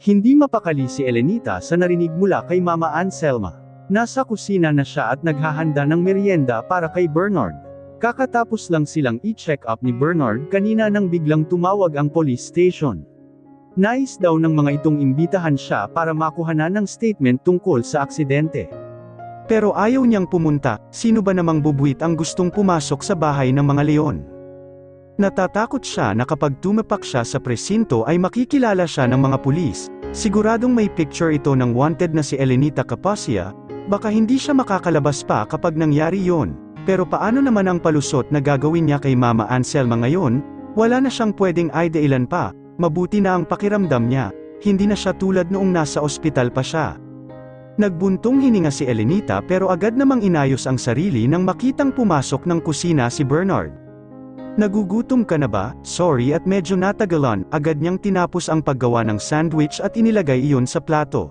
Hindi mapakali si Elenita sa narinig mula kay Mama Anselma. Nasa kusina na siya at naghahanda ng merienda para kay Bernard. Kakatapos lang silang i-check up ni Bernard kanina nang biglang tumawag ang police station. Nais daw ng mga itong imbitahan siya para makuhanan ng statement tungkol sa aksidente. Pero ayaw niyang pumunta, sino ba namang bubuwit ang gustong pumasok sa bahay ng mga leon? Natatakot siya na kapag tumapak siya sa presinto ay makikilala siya ng mga pulis. Siguradong may picture ito ng wanted na si Elenita Capacia, baka hindi siya makakalabas pa kapag nangyari yon. Pero paano naman ang palusot na gagawin niya kay Mama Anselma ngayon? Wala na siyang pwedeng idailan pa, mabuti na ang pakiramdam niya, hindi na siya tulad noong nasa ospital pa siya. Nagbuntong hininga si Elenita pero agad namang inayos ang sarili nang makitang pumasok ng kusina si Bernard. Nagugutom ka na ba? Sorry at medyo natagalan, agad niyang tinapos ang paggawa ng sandwich at inilagay iyon sa plato.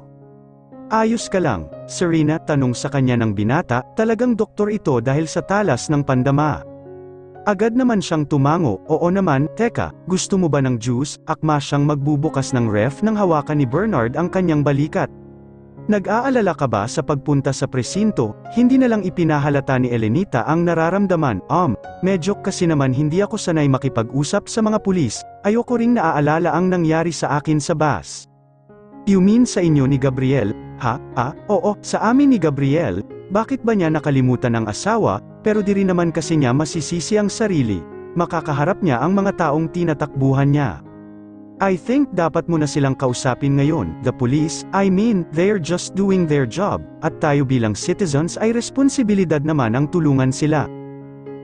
Ayos ka lang, Serena, tanong sa kanya ng binata, talagang doktor ito dahil sa talas ng pandama. Agad naman siyang tumango, oo naman, teka, gusto mo ba ng juice? Akma siyang magbubukas ng ref nang hawakan ni Bernard ang kanyang balikat. Nag-aalala ka ba sa pagpunta sa presinto? Hindi na lang ipinahalata ni Elenita ang nararamdaman. Medyo kasi naman hindi ako sanay makipag-usap sa mga pulis, ayoko ring naaalala ang nangyari sa akin sa bus. You mean sa inyo ni Gabriel? Oo, sa amin ni Gabriel. Bakit ba niya nakalimutan ang asawa, pero di rin naman kasi niya masisisi ang sarili. Makakaharap niya ang mga taong tinatakbuhan niya. I think dapat mo na silang kausapin ngayon. The police, they're just doing their job, at tayo bilang citizens ay responsibilidad naman ang tulungan sila.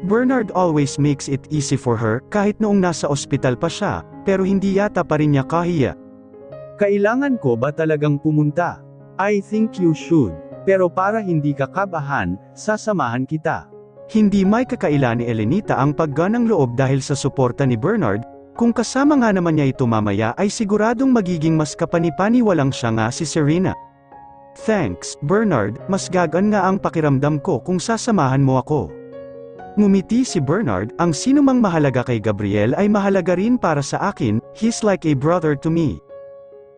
Bernard always makes it easy for her, kahit noong nasa ospital pa siya, pero hindi yata pa rin niya kahiya. Kailangan ko ba talagang pumunta? I think you should. Pero para hindi ka kabahan, sasamahan kita. Hindi may kakaila ni Elenita ang pagganang loob dahil sa suporta ni Bernard. Kung kasama nga naman niya ito mamaya ay siguradong magiging mas kapanipaniwalang siya nga si Serena. Thanks, Bernard, mas gagaan nga ang pakiramdam ko kung sasamahan mo ako. Ngumiti si Bernard, ang sinumang mahalaga kay Gabriel ay mahalaga rin para sa akin, he's like a brother to me.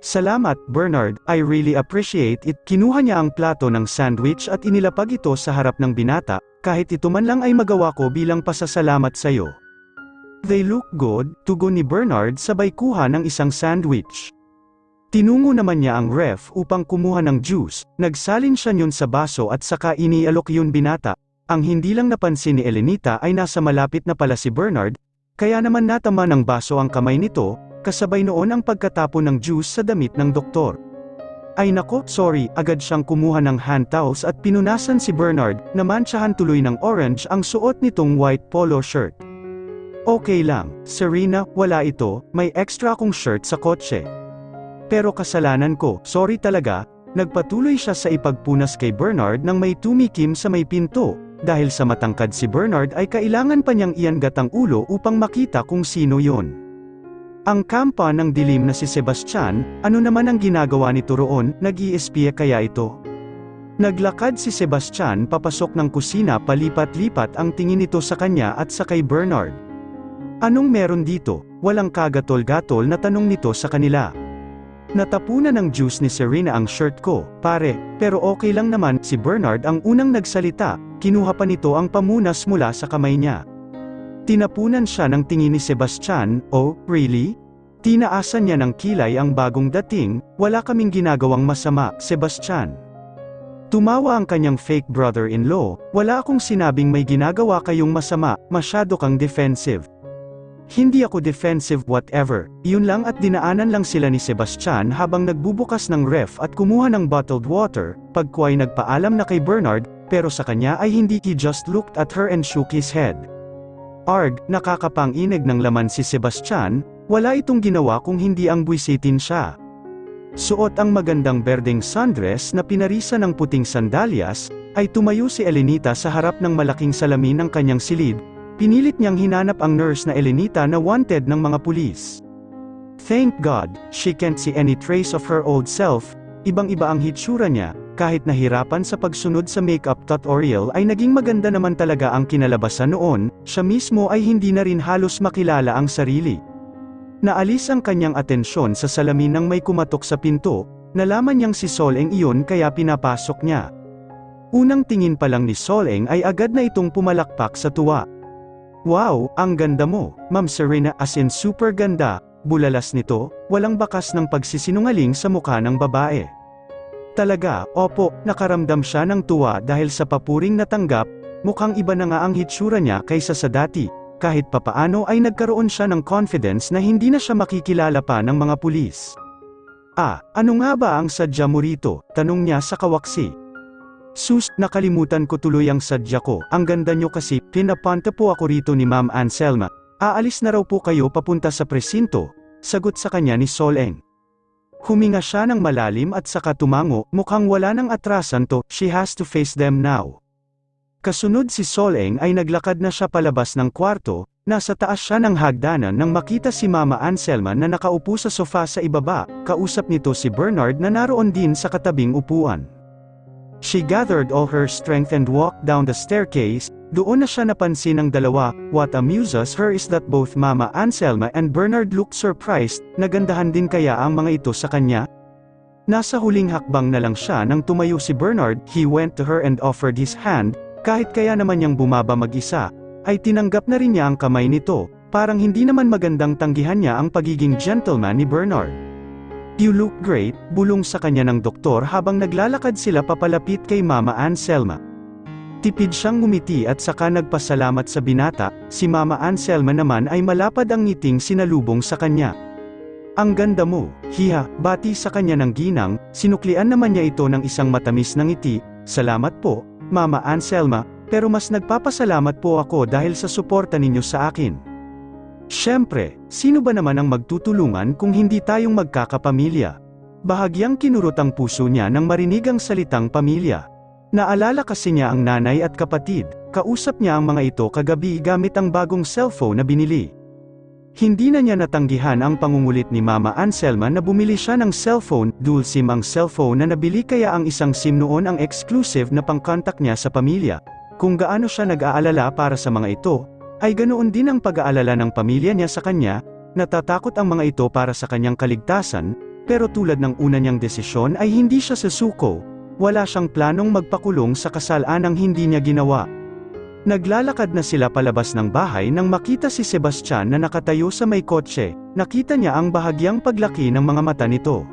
Salamat, Bernard, I really appreciate it. Kinuha niya ang plato ng sandwich at inilapag ito sa harap ng binata, kahit ito man lang ay magawa ko bilang pasasalamat sa'yo. They look good, tugon ni Bernard sabay kuha ng isang sandwich. Tinungo naman niya ang ref upang kumuha ng juice, nagsalin siya niyon sa baso at saka inialok yun binata. Ang hindi lang napansin ni Elenita ay nasa malapit na pala si Bernard, kaya naman natama ng baso ang kamay nito, kasabay noon ang pagkatapon ng juice sa damit ng doktor. Ay nako, sorry, agad siyang kumuha ng hand towels at pinunasan si Bernard, na mantsahan tuloy ng orange ang suot nitong white polo shirt. Okay lang, Serena, wala ito, may extra akong shirt sa kotse. Pero kasalanan ko, sorry talaga, nagpatuloy siya sa ipagpunas kay Bernard nang may tumikim sa may pinto, dahil sa matangkad si Bernard ay kailangan pa niyang iangat ang ulo upang makita kung sino yon. Ang kampa ng dilim na si Sebastian, ano naman ang ginagawa nito roon, nag-i-espiya kaya ito? Naglakad si Sebastian papasok ng kusina palipat-lipat ang tingin nito sa kanya at sa kay Bernard. Anong meron dito? Walang kagatol-gatol na tanong nito sa kanila. Natapunan ng juice ni Serena ang shirt ko, pare, pero okay lang naman. Si Bernard ang unang nagsalita, kinuha pa nito ang pamunas mula sa kamay niya. Tinapunan siya ng tingin ni Sebastian, oh, really? Tinaasan niya ng kilay ang bagong dating, wala kaming ginagawang masama, Sebastian. Tumawa ang kanyang fake brother-in-law, wala akong sinabing may ginagawa kayong masama, masyado kang defensive. Hindi ako defensive whatever, yun lang at dinaanan lang sila ni Sebastian habang nagbubukas ng ref at kumuha ng bottled water, pagkuay nagpaalam na kay Bernard, pero sa kanya ay hindi. He just looked at her and shook his head. Arg, nakakapanginig ng laman si Sebastian, wala itong ginawa kung hindi ang buwisitin siya. Suot ang magandang berdeng sundress na pinarisa ng puting sandalyas, ay tumayo si Elenita sa harap ng malaking salamin ng kanyang silid. Pinilit niyang hinanap ang nurse na Elenita na wanted ng mga pulis. Thank God, she can't see any trace of her old self. Ibang-iba ang hitsura niya, kahit nahirapan sa pagsunod sa makeup tutorial ay naging maganda naman talaga ang kinalabasan noon, siya mismo ay hindi na rin halos makilala ang sarili. Naalis ang kanyang atensyon sa salamin nang may kumatok sa pinto, nalaman niyang si Soleng iyon kaya pinapasok niya. Unang tingin pa lang ni Soleng ay agad na itong pumalakpak sa tuwa. "Wow, ang ganda mo, Ma'am Serena, as in super ganda," bulalas nito, walang bakas ng pagsisinungaling sa mukha ng babae. Talaga, opo, nakaramdam siya ng tuwa dahil sa papuring natanggap, mukhang iba na nga ang hitsura niya kaysa sa dati, kahit papaano ay nagkaroon siya ng confidence na hindi na siya makikilala pa ng mga pulis. Ano nga ba ang sadya mo rito? Tanong niya sa kawaksi. "Sus, nakalimutan ko tuloy ang sadya ko, ang ganda nyo kasi, pinapunta po ako rito ni Ma'am Anselma. Aalis na raw po kayo papunta sa presinto," sagot sa kanya ni Soleng. Huminga siya ng malalim at saka tumango, mukhang wala nang atrasan to, she has to face them now. Kasunod si Soleng ay naglakad na siya palabas ng kwarto, nasa taas siya ng hagdanan nang makita si Mama Anselma na nakaupo sa sofa sa ibaba, kausap nito si Bernard na naroon din sa katabing upuan. She gathered all her strength and walked down the staircase. Doon na siya napansin ng dalawa. What amuses her is that both Mama Anselma and Bernard looked surprised. Nagandahan din kaya ang mga ito sa kanya? Nasa huling hakbang na lang siya nang tumayo si Bernard. He went to her and offered his hand. Kahit kaya naman niyang bumaba mag-isa, ay tinanggap na rin niya ang kamay nito. Parang hindi naman magandang tanggihan niya ang pagiging gentleman ni Bernard. "You look great," bulong sa kanya ng doktor habang naglalakad sila papalapit kay Mama Anselma. Tipid siyang ngumiti at saka nagpasalamat sa binata. Si Mama Anselma naman ay malapad ang ngiting sinalubong sa kanya. "Ang ganda mo, hiha," bati sa kanya ng ginang, sinuklian naman niya ito ng isang matamis na ngiti. "Salamat po, Mama Anselma, pero mas nagpapasalamat po ako dahil sa suporta ninyo sa akin. Siyempre, sino ba naman ang magtutulungan kung hindi tayong magkakapamilya?" Bahagyang kinurot ang puso niya nang marinig ang salitang pamilya. Naalala kasi niya ang nanay at kapatid, kausap niya ang mga ito kagabi gamit ang bagong cellphone na binili. Hindi na niya natanggihan ang pangungulit ni Mama Anselma na bumili siya ng cellphone, dual SIM ang cellphone na nabili kaya ang isang SIM noon ang exclusive na pang-contact niya sa pamilya. Kung gaano siya nag-aalala para sa mga ito, ay ganoon din ang pag-aalala ng pamilya niya sa kanya. Natatakot ang mga ito para sa kanyang kaligtasan, pero tulad ng una niyang desisyon ay hindi siya susuko. Wala siyang planong magpakulong sa kasalanang hindi niya ginawa. Naglalakad na sila palabas ng bahay nang makita si Sebastian na nakatayo sa may kotse. Nakita niya ang bahagyang paglaki ng mga mata nito.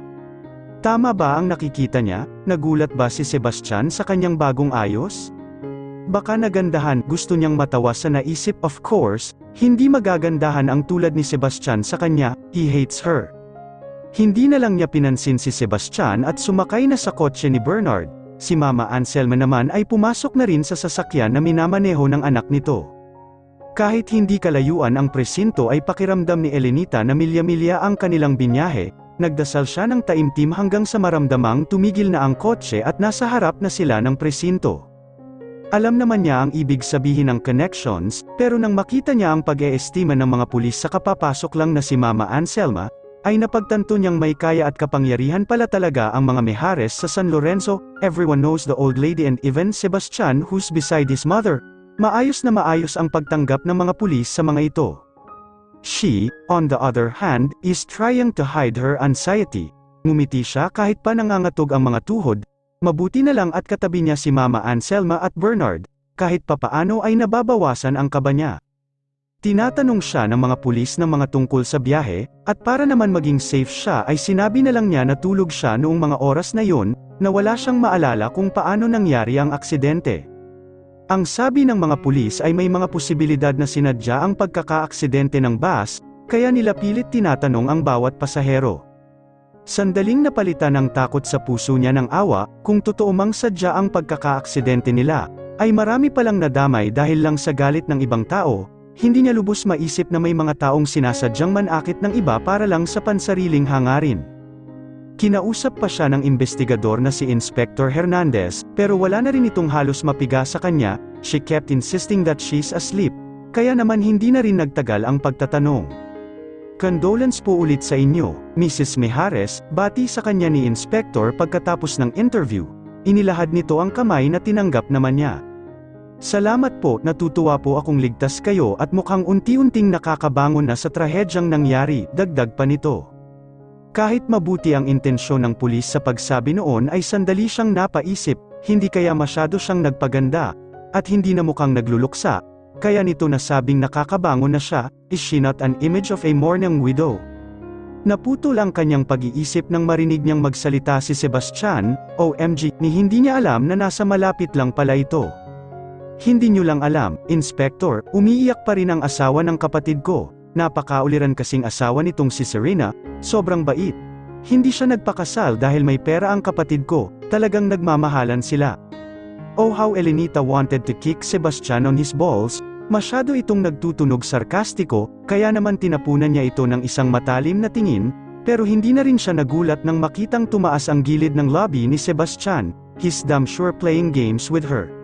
Tama ba ang nakikita niya? Nagulat ba si Sebastian sa kanyang bagong ayos? Baka nagandahan, gusto niyang matawa sa naisip. Of course, hindi magagandahan ang tulad ni Sebastian sa kanya, he hates her. Hindi na lang niya pinansin si Sebastian at sumakay na sa kotse ni Bernard. Si Mama Anselma naman ay pumasok na rin sa sasakyan na minamaneho ng anak nito. Kahit hindi kalayuan ang presinto ay pakiramdam ni Elenita na milya-milya ang kanilang binyahe. Nagdasal siya ng taimtim hanggang sa maramdamang tumigil na ang kotse at nasa harap na sila ng presinto. Alam naman niya ang ibig sabihin ng connections, pero nang makita niya ang pag-eestima ng mga pulis sa kapapasok lang na si Mama Anselma, ay napagtanto niyang may kaya at kapangyarihan pala talaga ang mga Mijares sa San Lorenzo. Everyone knows the old lady and even Sebastian who's beside his mother. Maayos na maayos ang pagtanggap ng mga pulis sa mga ito. She, on the other hand, is trying to hide her anxiety. Ngumiti siya kahit pa nangangatog ang mga tuhod. Mabuti na lang at katabi niya si Mama Anselma at Bernard, kahit papaano ay nababawasan ang kaba niya. Tinatanong siya ng mga pulis ng mga tungkol sa biyahe, at para naman maging safe siya ay sinabi na lang niya na tulog siya noong mga oras na yon, na wala siyang maalala kung paano nangyari ang aksidente. Ang sabi ng mga pulis ay may mga posibilidad na sinadya ang pagkakaaksidente ng bus, kaya nila pilit tinatanong ang bawat pasahero. Sandaling napalitan ng takot sa puso niya ng awa, kung totoo mang sadya ang pagkakaaksidente nila, ay marami palang nadamay dahil lang sa galit ng ibang tao. Hindi niya lubos maisip na may mga taong sinasadyang manakit ng iba para lang sa pansariling hangarin. Kinausap pa siya ng investigador na si Inspector Hernandez, pero wala na rin itong halos mapiga sa kanya. She kept insisting that she's asleep, kaya naman hindi na rin nagtagal ang pagtatanong. "Condolence po ulit sa inyo, Mrs. Mijares," bati sa kanya ni Inspector pagkatapos ng interview. Inilahad nito ang kamay na tinanggap naman niya. Salamat po, natutuwa po akong ligtas kayo at mukhang unti-unting nakakabangon na sa trahedyang nangyari, dagdag pa nito. Kahit mabuti ang intensyon ng pulis sa pagsabi noon ay sandali siyang napaisip, hindi kaya masyado siyang nagpaganda, at hindi na mukhang nagluluksa, kaya nito nasabing nakakabangon na siya, is she not an image of a mourning widow? Naputol ang kanyang pag-iisip nang marinig niyang magsalita si Sebastian, OMG, ni hindi niya alam na nasa malapit lang pala ito. Hindi niyo lang alam, Inspector, umiiyak pa rin ang asawa ng kapatid ko, napakauliran kasing asawa nitong si Serena, sobrang bait. Hindi siya nagpakasal dahil may pera ang kapatid ko, talagang nagmamahalan sila. Oh how Elenita wanted to kick Sebastian on his balls, masyado itong nagtutunog sarkastiko, kaya naman tinapunan niya ito ng isang matalim na tingin, pero hindi na rin siya nagulat nang makitang tumaas ang gilid ng lobby ni Sebastian, he's damn sure playing games with her.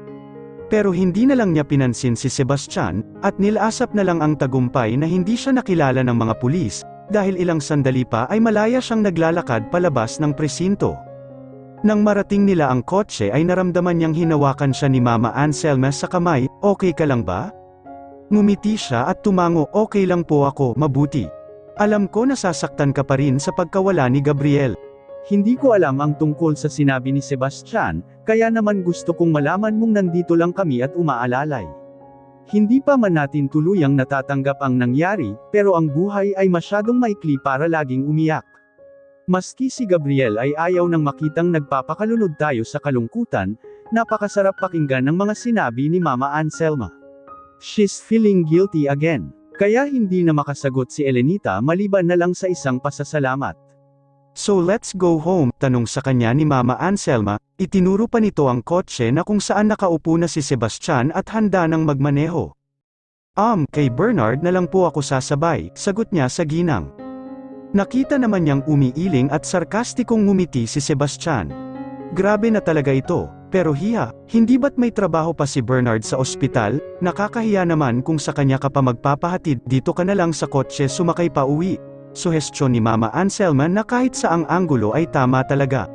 Pero hindi na lang niya pinansin si Sebastian, at nilasap na lang ang tagumpay na hindi siya nakilala ng mga pulis, dahil ilang sandali pa ay malaya siyang naglalakad palabas ng presinto. Nang marating nila ang kotse ay naramdaman niyang hinawakan siya ni Mama Anselma sa kamay, okay ka lang ba? Ngumiti siya at tumango, okay lang po ako, mabuti. Alam ko nasasaktan ka pa rin sa pagkawala ni Gabriel. Hindi ko alam ang tungkol sa sinabi ni Sebastian, kaya naman gusto kong malaman mong nandito lang kami at umaalalay. Hindi pa man natin tuluyang natatanggap ang nangyari, pero ang buhay ay masyadong maikli para laging umiyak. Maski si Gabriel ay ayaw nang makitang nagpapakalunod tayo sa kalungkutan, napakasarap pakinggan ng mga sinabi ni Mama Anselma. She's feeling guilty again. Kaya hindi na makasagot si Elenita maliban na lang sa isang pasasalamat. So let's go home, tanong sa kanya ni Mama Anselma, itinuro pa nito ang kotse na kung saan nakaupo na si Sebastian at handa nang magmaneho. Kay Bernard na lang po ako sasabay, sagot niya sa ginang. Nakita naman niyang umiiling at sarkastikong ngumiti si Sebastian. Grabe na talaga ito, pero hiya, hindi ba't may trabaho pa si Bernard sa ospital, nakakahiya naman kung sa kanya ka pa magpapahatid, dito ka na lang sa kotse sumakay pa uwi. Suhestyon ni Mama Anselma na kahit saang anggulo ay tama talaga.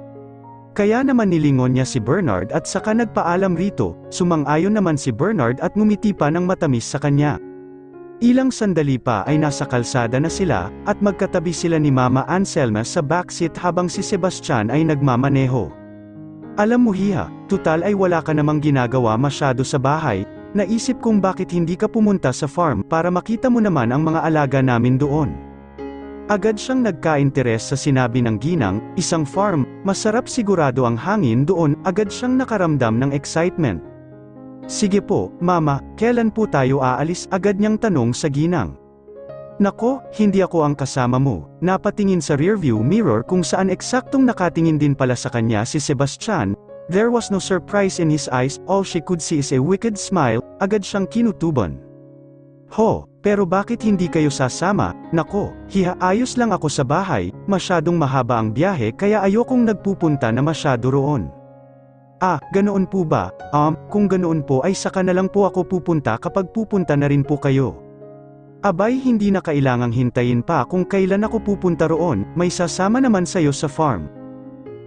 Kaya naman nilingon niya si Bernard at saka nagpaalam rito, sumang-ayon naman si Bernard at ngumiti pa ng matamis sa kanya. Ilang sandali pa ay nasa kalsada na sila, at magkatabi sila ni Mama Anselma sa backseat habang si Sebastian ay nagmamaneho. Alam mo hiya, tutal ay wala ka namang ginagawa masyado sa bahay, naisip kong bakit hindi ka pumunta sa farm para makita mo naman ang mga alaga namin doon. Agad siyang nagka-interes sa sinabi ng ginang, isang farm, masarap sigurado ang hangin doon, agad siyang nakaramdam ng excitement. Sige po, Mama, kailan po tayo aalis? Agad niyang tanong sa ginang. Nako, hindi ako ang kasama mo. Napatingin sa rearview mirror kung saan eksaktong nakatingin din pala sa kanya si Sebastian. There was no surprise in his eyes, all she could see is a wicked smile, agad siyang kinutuban. Ho, pero bakit hindi kayo sasama? Nako, hiha, ayos lang ako sa bahay, masyadong mahaba ang biyahe kaya ayokong nagpupunta na masyado roon. Ganoon po ba? Kung ganoon po ay saka na lang po ako pupunta kapag pupunta na rin po kayo. Abay, hindi na kailangang hintayin pa kung kailan ako pupunta roon, may sasama naman sayo sa farm.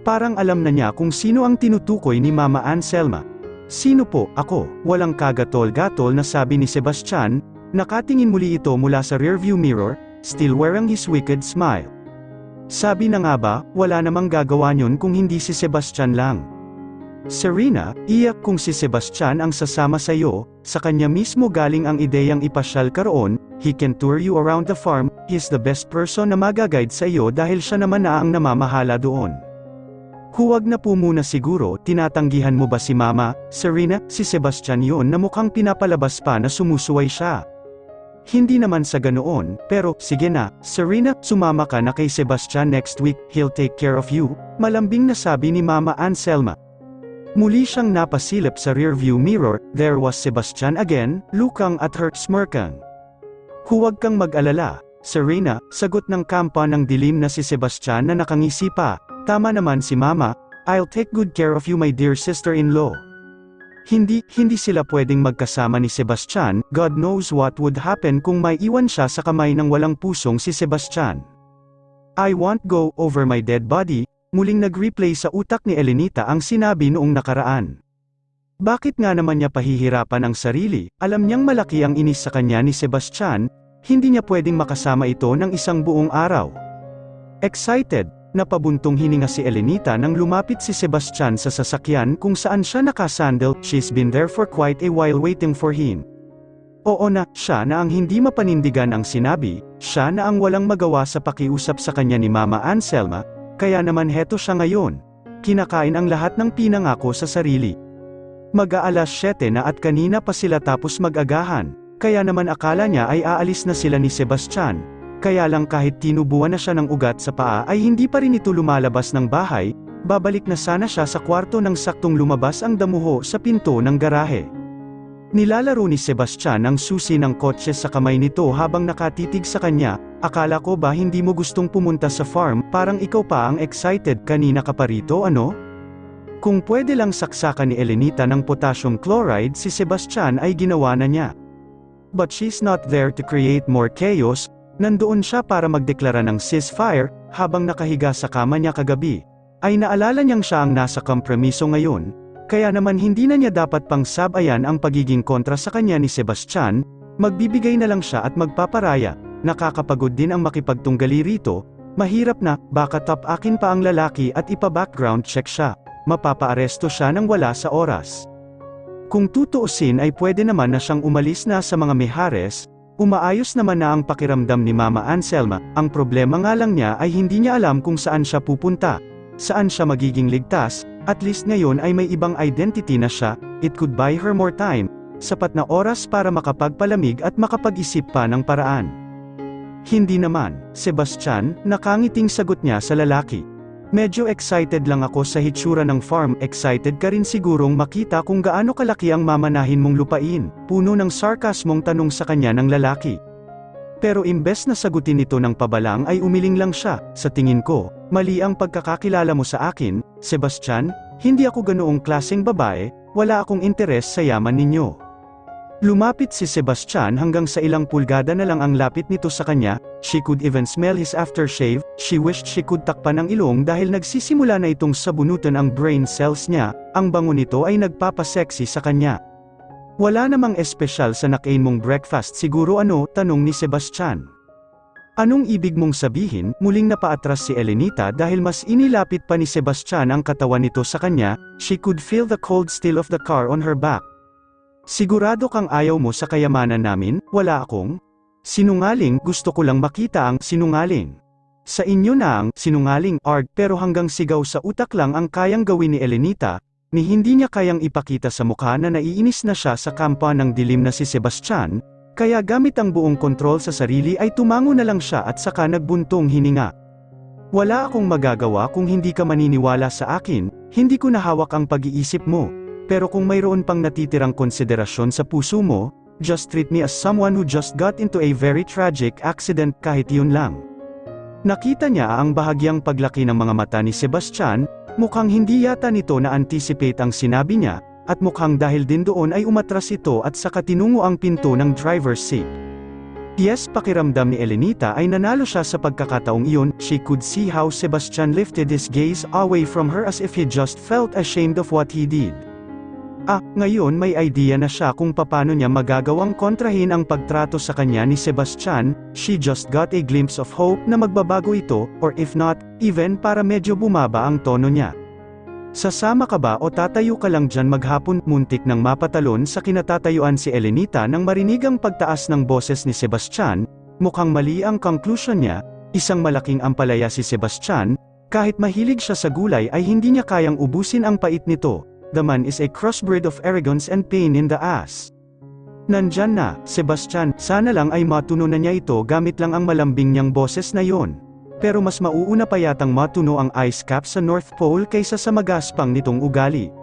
Parang alam na niya kung sino ang tinutukoy ni Mama Anselma. Sino po? Ako, walang kagatol-gatol na sabi ni Sebastian, nakatingin muli ito mula sa rearview mirror, still wearing his wicked smile. Sabi na nga ba, wala namang gagawa niyon kung hindi si Sebastian lang. Serena, iyak kung si Sebastian ang sasama sa iyo, sa kanya mismo galing ang ideyang ipasyal ka roon, he can tour you around the farm, he's the best person na magaguide sa iyo dahil siya naman na ang namamahala doon. Huwag na po muna siguro, tinatanggihan mo ba si Mama, Serena, si Sebastian yon na mukhang pinapalabas pa na sumusuway siya. Hindi naman sa ganoon, pero, sige na, Serena, sumama ka na kay Sebastian next week, he'll take care of you, malambing na sabi ni Mama Anselma. Muli siyang napasilip sa rearview mirror, there was Sebastian again, looking at her, smirking. Huwag kang mag-alala, Serena, sagot ng kampa ng dilim na si Sebastian na nakangisi pa, tama naman si Mama, I'll take good care of you my dear sister-in-law. Hindi sila pwedeng magkasama ni Sebastian, God knows what would happen kung may iwan siya sa kamay ng walang pusong si Sebastian. I won't go over my dead body, muling nag-replay sa utak ni Elenita ang sinabi noong nakaraan. Bakit nga naman niya pahihirapan ang sarili? Alam niyang malaki ang inis sa kanya ni Sebastian, hindi niya pwedeng makasama ito ng isang buong araw. Excited, napabuntong hininga si Elenita nang lumapit si Sebastian sa sasakyan kung saan siya nakasandal. She's been there for quite a while waiting for him. Oo na, siya na ang hindi mapanindigan ang sinabi, siya na ang walang magawa sa pakiusap sa kanya ni Mama Anselma, kaya naman heto siya ngayon. Kinakain ang lahat ng pinangako sa sarili. Mag-aalas 7 na at kanina pa sila tapos mag-agahan, kaya naman akala niya ay aalis na sila ni Sebastian, kaya lang kahit tinubuan na siya ng ugat sa paa ay hindi pa rin ito lumalabas ng bahay, babalik na sana siya sa kwarto nang saktong lumabas ang damuho sa pinto ng garahe. Nilalaro ni Sebastian ang susi ng kotse sa kamay nito habang nakatitig sa kanya, akala ko ba hindi mo gustong pumunta sa farm, parang ikaw pa ang excited kanina ka pa rito ano? Kung pwede lang saksakan ni Elenita ng potassium chloride si Sebastian ay ginawa na niya. But she's not there to create more chaos, nandoon siya para magdeklara ng ceasefire, habang nakahiga sa kama niya kagabi. Ay naalala niyang siya ang nasa kompromiso ngayon, kaya naman hindi na niya dapat pang sabayan ang pagiging kontra sa kanya ni Sebastian, magbibigay na lang siya at magpaparaya, nakakapagod din ang makipagtunggali rito, mahirap na, baka top akin pa ang lalaki at ipa-background check siya. Mapapaaresto siya nang wala sa oras. Kung tutuusin ay pwede naman na siyang umalis na sa mga Mijares, umaayos naman na ang pakiramdam ni Mama Anselma, ang problema nga lang niya ay hindi niya alam kung saan siya pupunta, saan siya magiging ligtas, at least ngayon ay may ibang identity na siya, it could buy her more time, sapat na oras para makapagpalamig at makapag-isip pa ng paraan. Hindi naman, Sebastian, nakangiting sagot niya sa lalaki. Medyo excited lang ako sa hitsura ng farm, excited ka rin sigurong makita kung gaano kalaki ang mamanahin mong lupain, puno ng sarkasmong tanong sa kanya ng lalaki. Pero imbes na sagutin ito ng pabalang ay umiling lang siya, sa tingin ko, mali ang pagkakakilala mo sa akin, Sebastian, hindi ako ganoong klaseng babae, wala akong interes sa yaman ninyo. Lumapit si Sebastian hanggang sa ilang pulgada na lang ang lapit nito sa kanya, she could even smell his aftershave, she wished she could takpan ang ilong dahil nagsisimula na itong sabunutan ang brain cells niya, ang bango nito ay nagpapasexy sa kanya. Wala namang espesyal sa nakain mong breakfast siguro ano, tanong ni Sebastian. Anong ibig mong sabihin? Muling napaatras si Elenita dahil mas inilapit pa ni Sebastian ang katawan nito sa kanya, she could feel the cold steel of the car on her back. Sigurado kang ayaw mo sa kayamanan namin, wala akong sinungaling, gusto ko lang makita ang sinungaling. Sa inyo na ang sinungaling art pero hanggang sigaw sa utak lang ang kayang gawin ni Elenita, ni hindi niya kayang ipakita sa mukha na naiinis na siya sa kampa ng dilim na si Sebastian, kaya gamit ang buong kontrol sa sarili ay tumango na lang siya at saka nagbuntong hininga. Wala akong magagawa kung hindi ka maniniwala sa akin, hindi ko nahawak ang pag-iisip mo. Pero kung mayroon pang natitirang konsiderasyon sa puso mo, just treat me as someone who just got into a very tragic accident kahit yun lang. Nakita niya ang bahagyang paglaki ng mga mata ni Sebastian, mukhang hindi yata nito na-anticipate ang sinabi niya, at mukhang dahil din doon ay umatras ito at saka tinungo ang pinto ng driver's seat. Yes, pakiramdam ni Elenita ay nanalo siya sa pagkakataong iyon, she could see how Sebastian lifted his gaze away from her as if he just felt ashamed of what he did. Ngayon may idea na siya kung paano niya magagawang kontrahin ang pagtrato sa kanya ni Sebastian, she just got a glimpse of hope na magbabago ito, or if not, even para medyo bumaba ang tono niya. Sasama ka ba o tatayo ka lang dyan maghapon? Muntik nang mapatalon sa kinatatayuan si Elenita nang marinig ang pagtaas ng boses ni Sebastian, mukhang mali ang conclusion niya, isang malaking ampalaya si Sebastian, kahit mahilig siya sa gulay ay hindi niya kayang ubusin ang pait nito. The man is a crossbreed of arrogance and pain in the ass. Nandyan na, Sebastian, sana lang ay matuno na niya ito gamit lang ang malambing niyang boses na yon. Pero mas mauuna pa yatang matuno ang ice cap sa North Pole kaysa sa magaspang nitong ugali.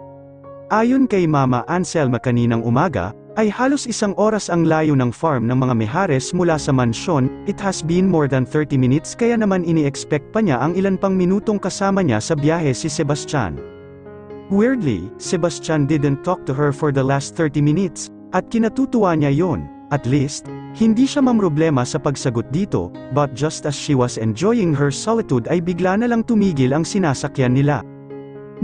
Ayon kay Mama Anselma kaninang umaga, ay halos isang oras ang layo ng farm ng mga Mijares mula sa mansyon, it has been more than 30 minutes kaya naman ini-expect pa niya ang ilan pang minutong kasama niya sa biyahe si Sebastian. Weirdly, Sebastian didn't talk to her for the last 30 minutes, at kinatutuwa niya yon. At least, hindi siya mamroblema sa pagsagot dito, but just as she was enjoying her solitude ay bigla na lang tumigil ang sinasakyan nila.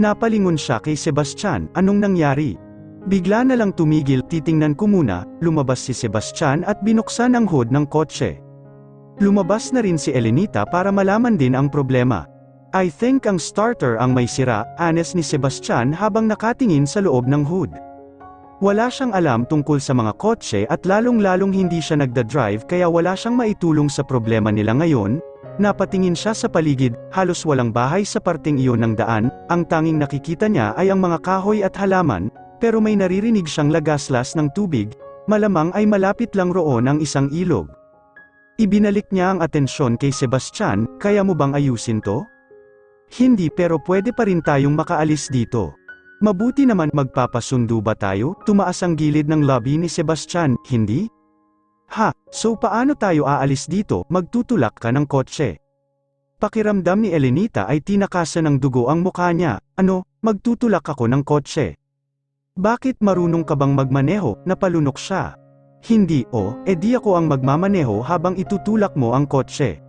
Napalingon siya kay Sebastian, anong nangyari? Bigla na lang tumigil, titingnan ko muna, lumabas si Sebastian at binuksan ang hood ng kotse. Lumabas na rin si Elenita para malaman din ang problema. I think ang starter ang may sira, anes ni Sebastian habang nakatingin sa loob ng hood. Wala siyang alam tungkol sa mga kotse at lalong-lalong hindi siya nagda-drive kaya wala siyang maitulong sa problema nila ngayon. Napatingin siya sa paligid, halos walang bahay sa parteng iyon ng daan, ang tanging nakikita niya ay ang mga kahoy at halaman, pero may naririnig siyang lagaslas ng tubig, malamang ay malapit lang roon ang isang ilog. Ibinalik niya ang atensyon kay Sebastian, kaya mo bang ayusin to? Hindi, pero pwede pa rin tayong makaalis dito. Mabuti naman, magpapasundo ba tayo? Tumaas ang gilid ng lobby ni Sebastian, hindi? Ha, so paano tayo aalis dito? Magtutulak ka ng kotse. Pakiramdam ni Elenita ay tinakasan ng dugo ang mukha niya. Ano, magtutulak ako ng kotse? Bakit, marunong ka bang magmaneho? Napalunok siya. Hindi, edi ako ang magmamaneho habang itutulak mo ang kotse.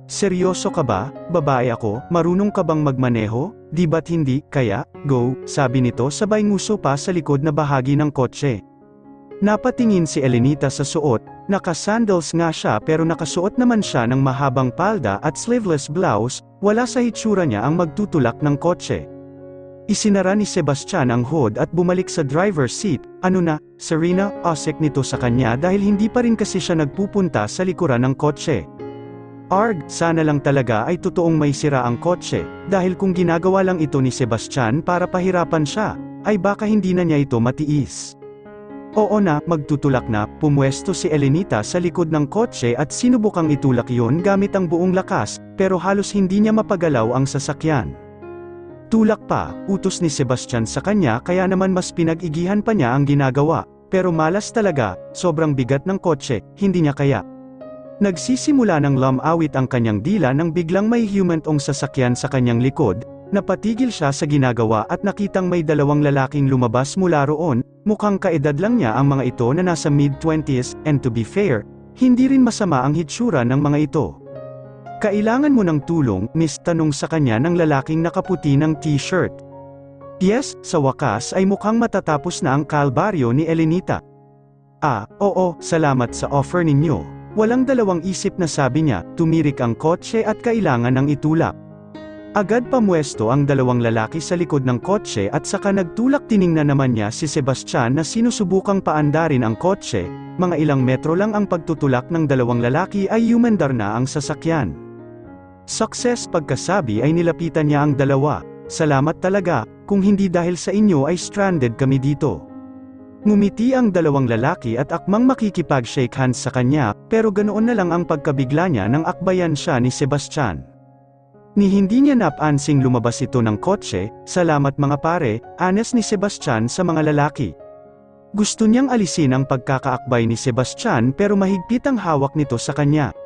Seryoso ka ba? Babae ako, marunong ka bang magmaneho? Di ba't hindi? Kaya, go, sabi nito sabay nguso pa sa likod na bahagi ng kotse. Napatingin si Elenita sa suot, naka-sandals nga siya pero nakasuot naman siya ng mahabang palda at sleeveless blouse, wala sa hitsura niya ang magtutulak ng kotse. Isinara ni Sebastian ang hood at bumalik sa driver's seat. Ano na, Serena, asek nito sa kanya dahil hindi pa rin kasi siya nagpupunta sa likuran ng kotse. Arg, sana lang talaga ay totoong may sira ang kotse, dahil kung ginagawa lang ito ni Sebastian para pahirapan siya, ay baka hindi na niya ito matiis. Oo na, magtutulak na, pumwesto si Elenita sa likod ng kotse at sinubukang itulak yon gamit ang buong lakas, pero halos hindi niya mapagalaw ang sasakyan. Tulak pa, utos ni Sebastian sa kanya kaya naman mas pinag-igihan pa niya ang ginagawa, pero malas talaga, sobrang bigat ng kotse, hindi niya kaya. Nagsisimula ng lumawit ang kanyang dila nang biglang may humantong sasakyan sa kanyang likod, napatigil siya sa ginagawa at nakitang may dalawang lalaking lumabas mula roon, mukhang kaedad lang niya ang mga ito na nasa mid-20s, and to be fair, hindi rin masama ang hitsura ng mga ito. Kailangan mo ng tulong, miss, tanong sa kanya ng lalaking nakaputi ng t-shirt. Yes, sa wakas ay mukhang matatapos na ang kalbaryo ni Elenita. Oo, salamat sa offer ninyo. Walang dalawang isip na sabi niya, tumirik ang kotse at kailangan ng itulak. Agad pamwesto ang dalawang lalaki sa likod ng kotse at saka nagtulak. Tiningnan naman niya si Sebastian na sinusubukang paandarin ang kotse, mga ilang metro lang ang pagtutulak ng dalawang lalaki ay umandar na ang sasakyan. Success, pagkasabi ay nilapitan niya ang dalawa. Salamat talaga, kung hindi dahil sa inyo ay stranded kami dito. Ngumiti ang dalawang lalaki at akmang makikipag-shake hands sa kanya, pero ganoon na lang ang pagkabigla niya nang akbayan siya ni Sebastian. Ni hindi niya napansing lumabas ito ng kotse. Salamat mga pare, anes ni Sebastian sa mga lalaki. Gusto niyang alisin ang pagkakaakbay ni Sebastian pero mahigpit ang hawak nito sa kanya.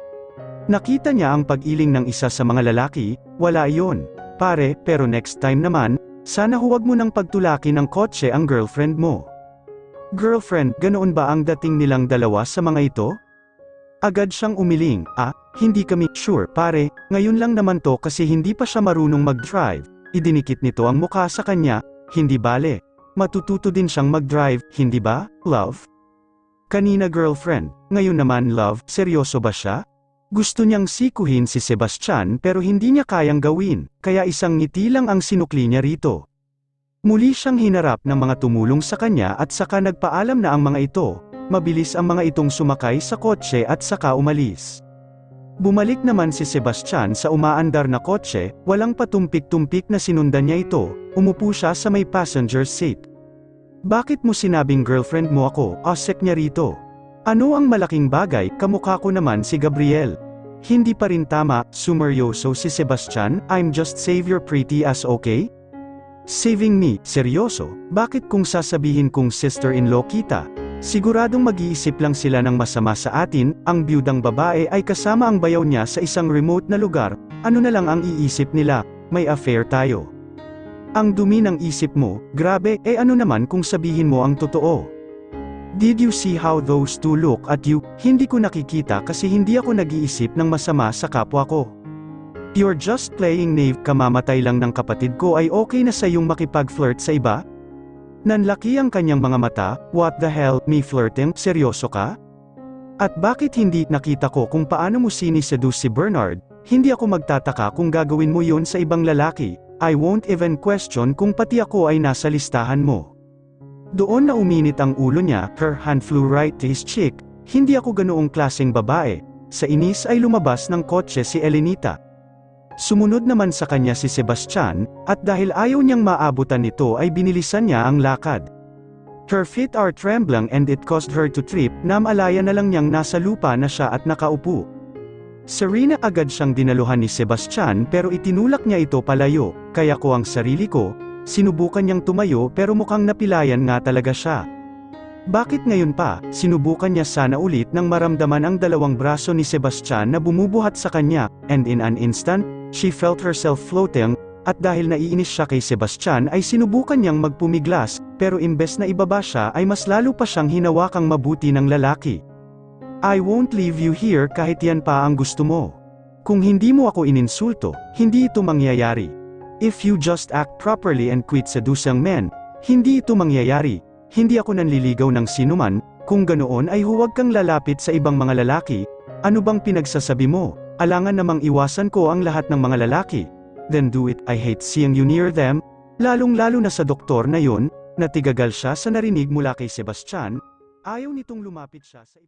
Nakita niya ang pag-iling ng isa sa mga lalaki. Wala iyon, pare, pero next time naman, sana huwag mo nang pagtulakin ng kotse ang girlfriend mo. Girlfriend, ganoon ba ang dating nilang dalawa sa mga ito? Agad siyang umiling. Hindi kami sure pare, ngayon lang naman to kasi hindi pa siya marunong mag-drive. Idinikit nito ang mukha sa kanya. Hindi bale, matututo din siyang mag-drive, hindi ba, love? Kanina girlfriend, ngayon naman love, seryoso ba siya? Gusto niyang sikuhin si Sebastian pero hindi niya kayang gawin, kaya isang ngiti lang ang sinukli niya rito. Muli siyang hinarap ng mga tumulong sa kanya at saka nagpaalam na ang mga ito. Mabilis ang mga itong sumakay sa kotse at saka umalis. Bumalik naman si Sebastian sa umaandar na kotse, walang patumpik-tumpik na sinundan niya ito, umupo siya sa may passenger seat. Bakit mo sinabing girlfriend mo ako? Asek niya rito. Ano ang malaking bagay, kamukha ko naman si Gabriel. Hindi pa rin tama, sumeryoso si Sebastian, I'm just save your pretty ass, okay? Saving me, seryoso, bakit kung sasabihin kong sister-in-law kita? Siguradong mag-iisip lang sila ng masama sa atin, ang biyudang babae ay kasama ang bayaw niya sa isang remote na lugar, ano na lang ang iisip nila, may affair tayo. Ang dumi ng isip mo, grabe, ano naman kung sabihin mo ang totoo? Did you see how those two look at you? Hindi ko nakikita kasi hindi ako nag-iisip ng masama sa kapwa ko. You're just playing naive, kamamatay lang ng kapatid ko ay okay na sa iyong makipag-flirt sa iba? Nanlaki ang kanyang mga mata, "What the hell, me flirting? Seryoso ka? At bakit hindi nakita ko kung paano mo siniseduce si Bernard? Hindi ako magtataka kung gagawin mo yun sa ibang lalaki. I won't even question kung pati ako ay nasa listahan mo." Doon na uminit ang ulo niya, her hand flew right to his cheek. Hindi ako ganoong klaseng babae. Sa inis ay lumabas ng kotse si Elenita. Sumunod naman sa kanya si Sebastian, at dahil ayaw niyang maabutan nito ay binilisan niya ang lakad. Her feet are trembling and it caused her to trip, namalaya na lang niyang nasa lupa na siya at nakaupo. Serena agad siyang dinaluhan ni Sebastian pero itinulak niya ito palayo, kaya ko ang sarili ko, sinubukan niyang tumayo pero mukhang napilayan nga talaga siya. Bakit ngayon pa, sinubukan niya sana ulit nang maramdaman ang dalawang braso ni Sebastian na bumubuhat sa kanya, and in an instant, she felt herself floating, at dahil naiinis siya kay Sebastian ay sinubukan niyang magpumiglas, pero imbes na ibaba siya ay mas lalo pa siyang hinawakang mabuti ng lalaki. "I won't leave you here kahit yan pa ang gusto mo. Kung hindi mo ako ininsulto, hindi ito mangyayari. If you just act properly and quit seducing men, hindi ito mangyayari. Hindi ako nanliligaw ng sinuman, kung ganoon ay huwag kang lalapit sa ibang mga lalaki. Ano bang pinagsasabi mo? Alangan namang iwasan ko ang lahat ng mga lalaki. Then do it, I hate seeing you near them." Lalong-lalo na sa doktor na yun, natigagal siya sa narinig mula kay Sebastian, ayaw nitong lumapit siya sa iba.